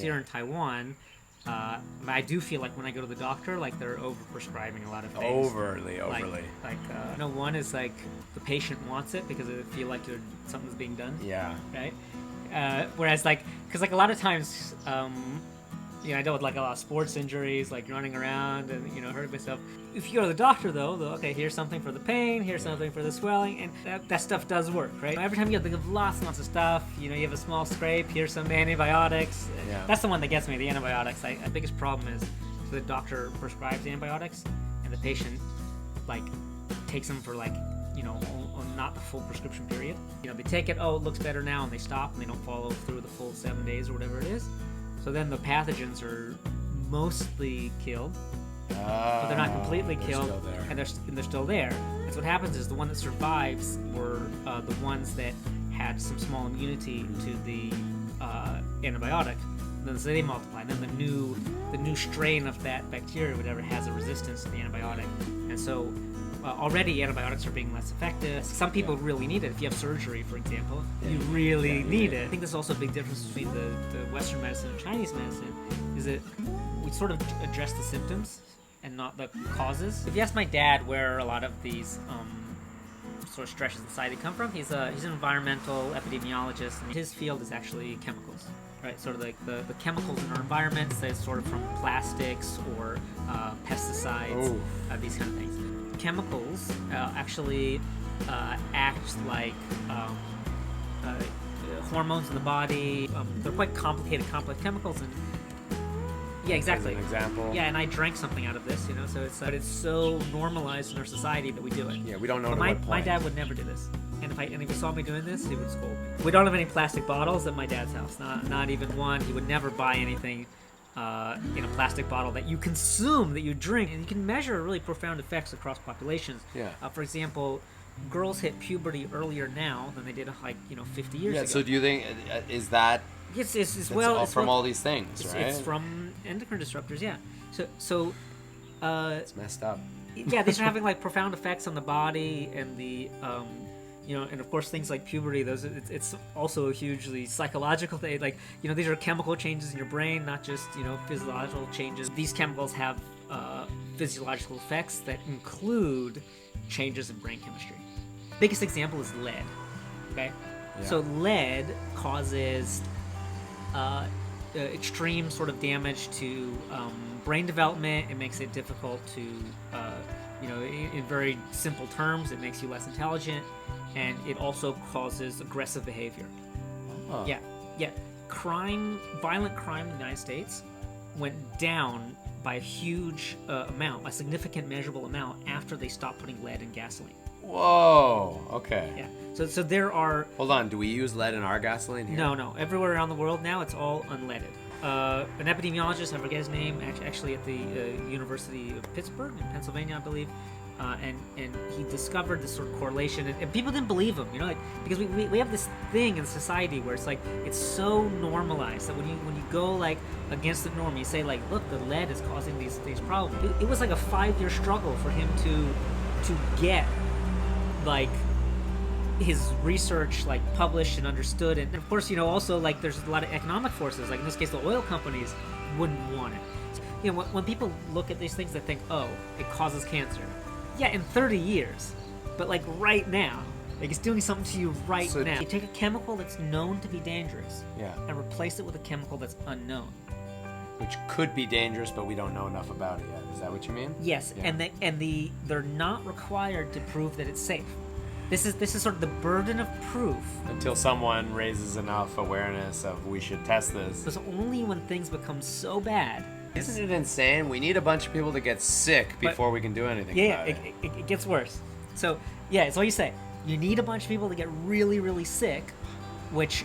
here in Taiwan, I do feel like when I go to the doctor, like they're over-prescribing a lot of things. Overly. One is like the patient wants it because they feel like something's being done. Yeah. Right? Whereas because a lot of times, I dealt with like a lot of sports injuries, like running around and, hurt myself. If you go to the doctor though, okay, here's something for the pain, here's something for the swelling, and that stuff does work, right? Every time you think of lots and lots of stuff, you have a small scrape, here's some antibiotics. Yeah. That's the one that gets me, the antibiotics. The biggest problem is the doctor prescribes antibiotics and the patient takes them for not the full prescription period. They take it, it looks better now, and they stop and they don't follow through the full 7 days or whatever it is. So then the pathogens are mostly killed, but they're not completely killed, and they're still there. And so what happens is the one that survives were the ones that had some small immunity to the antibiotic. And then so they multiply. And then the new strain of that bacteria, or whatever, has a resistance to the antibiotic. And so already antibiotics are being less effective. Some people really need it. If you have surgery, for example, you really need it. I think there's also a big difference between the Western medicine and Chinese medicine, is that we sort of address the symptoms and not the causes. If you ask my dad where a lot of these sort of stresses in society come from, he's an environmental epidemiologist, and his field is actually chemicals. Right, sort of like the chemicals in our environment, say sort of from plastics or pesticides, these kind of things. Chemicals actually act like hormones in the body. They're quite complicated, complex chemicals, and yeah, exactly. As an example. Yeah, and I drank something out of this, so it's so normalized in our society that we do it. Yeah, we don't know. My dad would never do this. And if he saw me doing this, he would scold me. We don't have any plastic bottles at my dad's house. Not even one. He would never buy anything in a plastic bottle that you consume, that you drink. And you can measure really profound effects across populations. Yeah. For example, girls hit puberty earlier now than they did 50 years ago. Yeah. So do you think is that? It's from all these things, right? It's from endocrine disruptors. Yeah. So. It's messed up. Yeah, these are having profound effects on the body and the. And of course things like puberty, it's also a hugely psychological thing. These are chemical changes in your brain, not just, physiological changes. These chemicals have physiological effects that include changes in brain chemistry. Biggest example is lead, okay? Yeah. So lead causes extreme sort of damage to brain development. It makes it difficult to, in very simple terms, it makes you less intelligent. And it also causes aggressive behavior. Oh. Yeah. Violent crime in the United States went down by a huge amount, a significant measurable amount, after they stopped putting lead in gasoline. Whoa. Okay. Yeah. So there are. Hold on. Do we use lead in our gasoline here? No. Everywhere around the world now, it's all unleaded. An epidemiologist, I forget his name, actually at the University of Pittsburgh in Pennsylvania, I believe. And he discovered this sort of correlation, and people didn't believe him, because we have this thing in society where it's so normalized that when you go against the norm, you say look, the lead is causing these problems. It was like a 5-year struggle for him to get his research published and understood, and of course also there's a lot of economic forces, in this case the oil companies wouldn't want it. When people look at these things, they think, it causes cancer. Yeah, in 30 years, but right now, it's doing something to you right now. You take a chemical that's known to be dangerous, and replace it with a chemical that's unknown, which could be dangerous, but we don't know enough about it yet. Is that what you mean? Yes, yeah. They're not required to prove that it's safe. This is sort of the burden of proof until someone raises enough awareness of we should test this. It's only when things become so bad. Isn't it insane? We need a bunch of people to get sick before we can do anything about it. Yeah, it gets worse. So, it's what you say. You need a bunch of people to get really, really sick, which,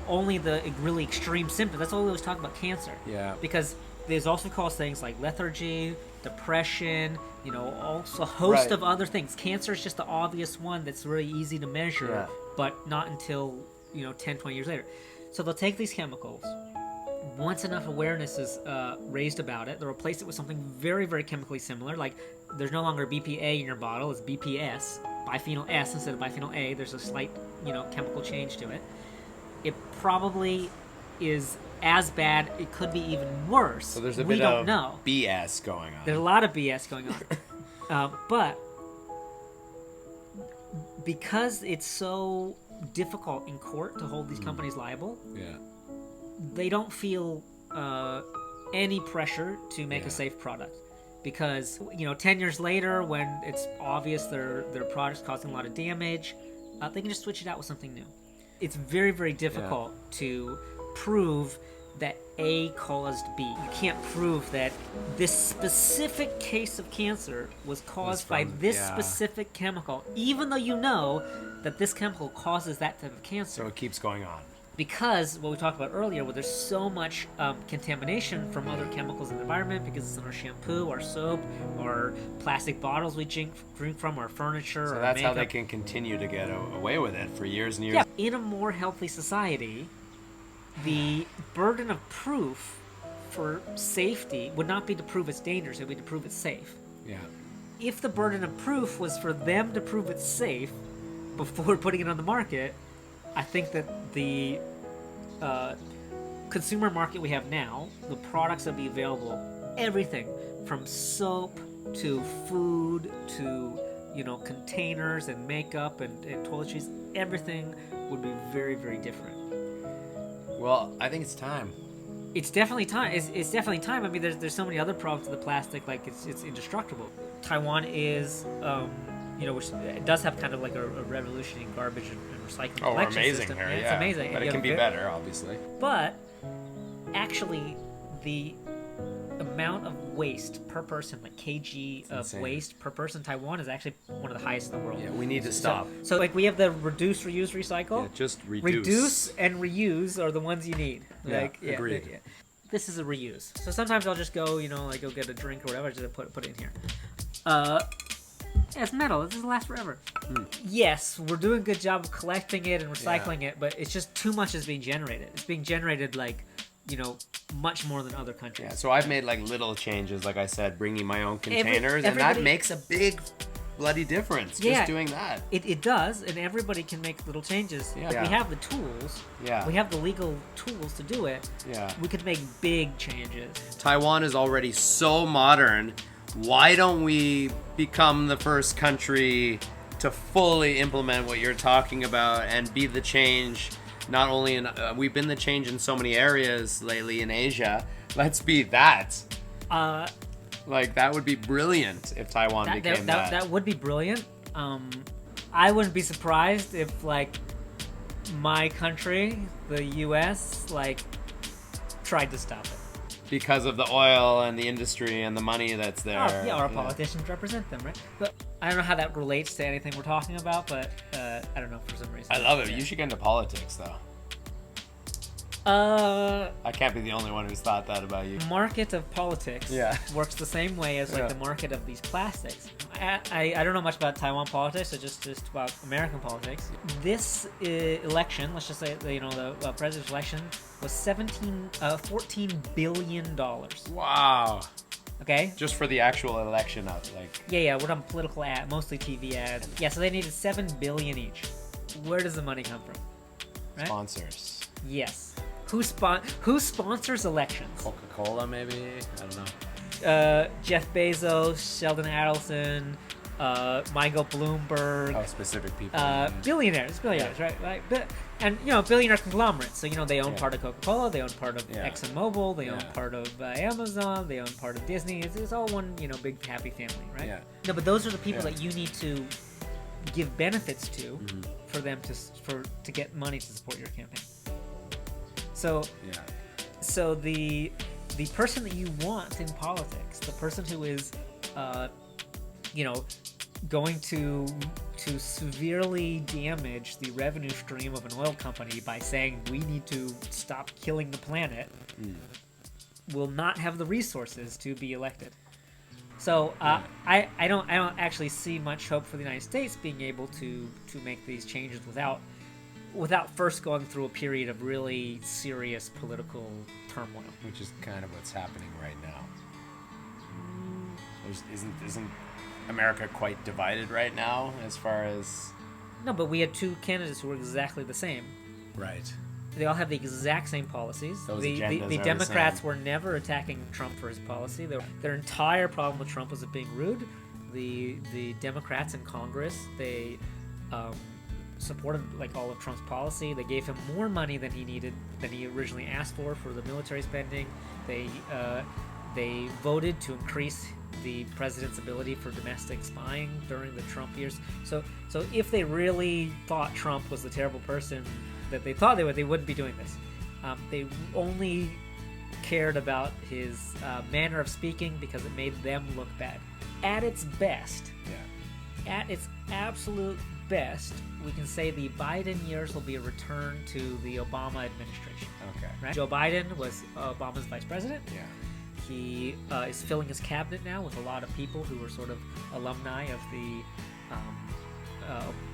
only the really extreme symptoms. That's all we always talk about cancer. Yeah. Because there's also cause things like lethargy, depression, also a host of other things. Cancer is just the obvious one that's really easy to measure, but not until, 10, 20 years later. So they'll take these chemicals. Once enough awareness is raised about it, they'll replace it with something very, very chemically similar. There's no longer BPA in your bottle, it's BPS, biphenyl S instead of biphenyl A. There's a slight, chemical change to it. It probably is as bad. It could be even worse. So there's a we bit don't of know. BS going on. There's a lot of BS going on. But because it's so difficult in court to hold these companies liable, they don't feel any pressure to make a safe product. Because, 10 years later, when it's obvious their product's causing a lot of damage, they can just switch it out with something new. It's very, very difficult to prove that A caused B. You can't prove that this specific case of cancer was caused by this specific chemical, even though you know that this chemical causes that type of cancer. So it keeps going on. Because what we talked about earlier, where there's so much contamination from other chemicals in the environment, because it's in our shampoo, our soap, our plastic bottles we drink from, our furniture, so our that's makeup. how they can continue to get away with it for years and years. Yeah, in a more healthy society, the burden of proof for safety would not be to prove it's dangerous, it would be to prove it's safe. Yeah. If the burden of proof was for them to prove it's safe before putting it on the market, I think that the consumer market we have now, the products that be available, everything from soap to food to containers and makeup and toiletries, everything would be very, very different. Well, I think it's time. It's definitely time. It's definitely time. I mean, there's so many other problems with the plastic, like it's indestructible. Taiwan is, which it does have kind of like a revolution in garbage and recycling collection amazing system. here, It's amazing. But it can be better, obviously. But actually, the amount of waste per person, like kg of insane. waste per person in Taiwan, is actually one of the highest in the world. Yeah, we need to stop. So like we have the reduce, reuse, recycle. Yeah, just reduce. Reduce and reuse are the ones you need. Agreed. Yeah. This is a reuse. So sometimes I'll just go, go get a drink or whatever, just put it in here. It's metal. This doesn't last forever. Yes, we're doing a good job of collecting it and recycling it, but it's just too much is being generated. It's being generated much more than other countries. Yeah, so I've made little changes, like I said, bringing my own containers, and that makes a big bloody difference. Just doing that. It does, and everybody can make little changes. Yeah. If we have the tools. Yeah. We have the legal tools to do it. Yeah. We could make big changes. Taiwan is already so modern. Why don't we become the first country to fully implement what you're talking about and be the change? Not only in we've been the change in so many areas lately in Asia. Let's be that. That would be brilliant if Taiwan became that. That would be brilliant. I wouldn't be surprised if my country, the U.S., tried to stop it. Because of the oil and the industry and the money that's there. Our politicians represent them, right? But I don't know how that relates to anything we're talking about, but I don't know for some reason. I love it. You should get into politics, though. I can't be the only one who's thought that about you. Market of politics works the same way as the market of these plastics. I don't know much about Taiwan politics, so just about American politics. This election, let's just say the president's election, was $14 billion. Wow. Okay. Just for the actual election of Yeah. What on political ad, mostly TV ads. Yeah. So they needed $7 billion each. Where does the money come from? Right? Sponsors. Yes. Who sponsors elections? Coca-Cola, maybe? I don't know. Jeff Bezos, Sheldon Adelson, Michael Bloomberg. Oh, specific people. Billionaires, right? And billionaire conglomerates. So they own part of Coca-Cola, they own part of ExxonMobil, they own part of Amazon, they own part of Disney. It's all one big happy family, right? Yeah. No, but those are the people that you need to give benefits to for them to get money to support your campaign. So the person that you want in politics, the person who is going to severely damage the revenue stream of an oil company by saying we need to stop killing the planet, will not have the resources to be elected. So I don't actually see much hope for the United States being able to make these changes without first going through a period of really serious political turmoil. Which is kind of what's happening right now. Isn't America quite divided right now as far as... No, but we had two candidates who were exactly the same. Right. They all have the exact same policies. Those The agendas are the Democrats same. were never attacking Trump for his policy. Their entire problem with Trump was it being rude. The Democrats in Congress, they supported like all of Trump's policy. They gave him more money than he needed, than he originally asked for the military spending. They voted to increase the president's ability for domestic spying during the Trump years. So if they really thought Trump was the terrible person that they thought they would, they wouldn't be doing this. They only cared about his manner of speaking because it made them look bad. At its best, at its absolute best, we can say the Biden years will be a return to the Obama administration. Okay. Right? Joe Biden was Obama's vice president. Yeah. He is filling his cabinet now with a lot of people who were sort of alumni of the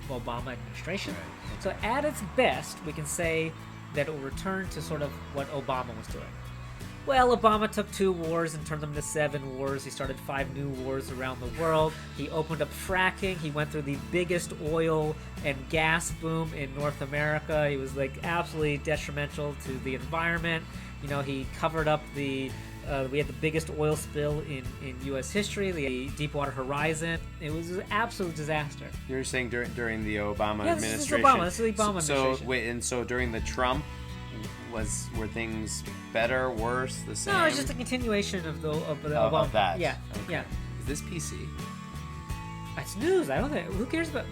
Obama administration. Right. So at its best, we can say that it will return to sort of what Obama was doing. Well, Obama took 2 wars and turned them into 7 wars. He started 5 new wars around the world. He opened up fracking. He went through the biggest oil and gas boom in North America. He was like absolutely detrimental to the environment. You know, he covered up we had the biggest oil spill in U.S. history, the Deepwater Horizon. It was an absolute disaster. You're saying during the Obama Yeah, administration? this is the Obama administration. So during the Trump, were things better, worse, the same? No, it's just a continuation of the Obama. Of that. Yeah, Okay. yeah. Is this PC? It's news. I don't think. Who cares about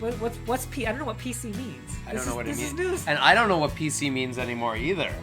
what's P? I don't know what PC means. I don't know what it means. This is news. And I don't know what PC means anymore either.